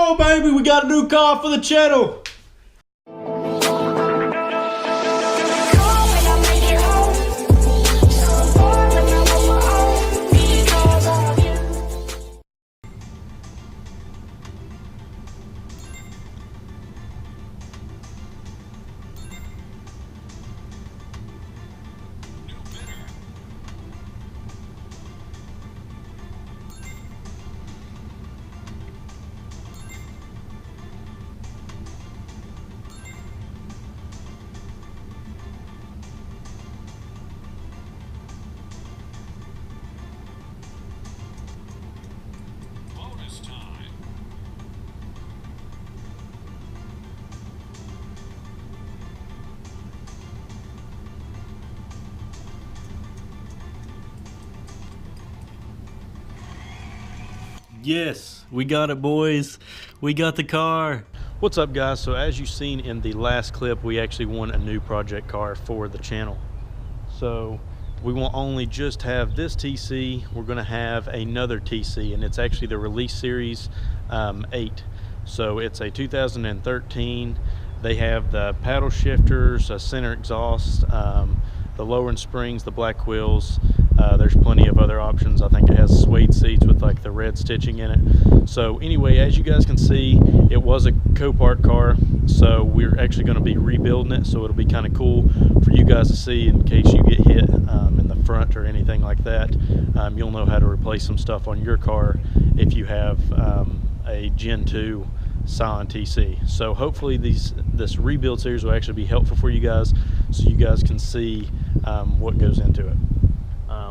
go, baby. We got a new car for the channel. Yes, we got it, boys. We got the car. What's up, guys? So as you've seen in the last clip, we actually won a new project car for the channel. So we won't only just have this TC, we're going to have another TC, and it's actually the Release Series 8. So it's a 2013. They have the paddle shifters, a center exhaust, the lowering springs, the black wheels. There's plenty of other options. I think it has suede seats with like the red stitching in it. So anyway, as you guys can see, it was a Copart car, so we're actually going to be rebuilding it, so it'll be kind of cool for you guys to see in case you get hit in the front or anything like that. You'll know how to replace some stuff on your car if you have a Gen 2 Scion TC. So hopefully this rebuild series will actually be helpful for you guys, so you guys can see what goes into it.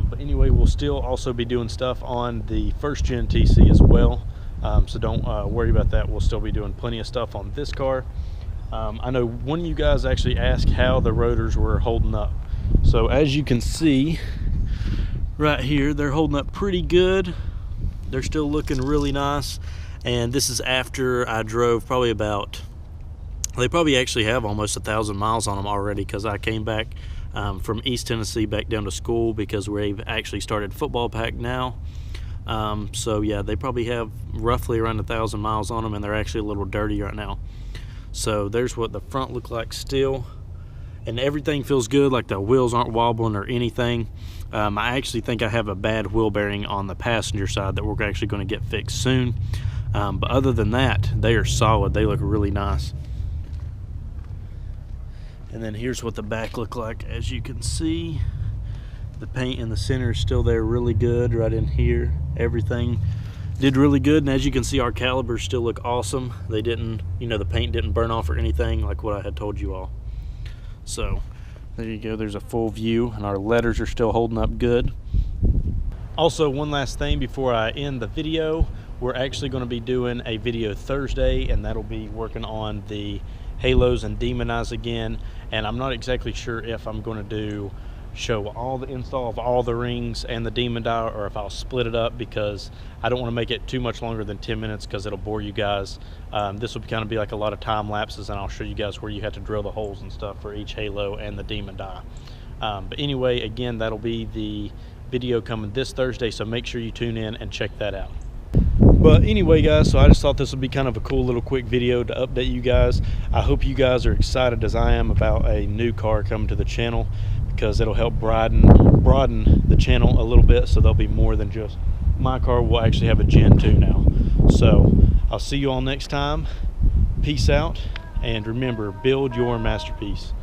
But anyway, we'll still also be doing stuff on the first gen TC as well, so don't worry about that. We'll still be doing plenty of stuff on this car. I know one of you guys actually asked how the rotors were holding up. So as you can see right here, they're holding up pretty good. They're still looking really nice, and this is after I drove probably about, they probably actually have almost 1,000 miles on them already, because I came back from East Tennessee back down to school, because we've actually started football pack now. So yeah, they probably have roughly around 1,000 miles on them, and they're actually a little dirty right now. So there's what the front look like still, and everything feels good, like the wheels aren't wobbling or anything. I actually think I have a bad wheel bearing on the passenger side that we're actually going to get fixed soon. But other than that, they are solid. They look really nice. And then here's what the back look like. As you can see, the paint in the center is still there really good. Right in here, everything did really good. And as you can see, our calipers still look awesome. They didn't, you know, the paint didn't burn off or anything, like what I had told you all. So there you go, there's a full view, and our letters are still holding up good. Also, one last thing before I end the video, we're actually going to be doing a video Thursday, and that'll be working on the halos and demon eyes again. And I'm not exactly sure if I'm going to show all the install of all the rings and the demon die, or if I'll split it up, because I don't want to make it too much longer than 10 minutes because it'll bore you guys. This will kind of be like a lot of time lapses, and I'll show you guys where you have to drill the holes and stuff for each halo and the demon die. But anyway, again, that'll be the video coming this Thursday, so make sure you tune in and check that out. But anyway, guys, so I just thought this would be kind of a cool little quick video to update you guys. I hope you guys are excited as I am about a new car coming to the channel, because it'll help broaden the channel a little bit, so there'll be more than just my car. We'll actually have a Gen 2 now. So I'll see you all next time. Peace out, and remember, build your masterpiece.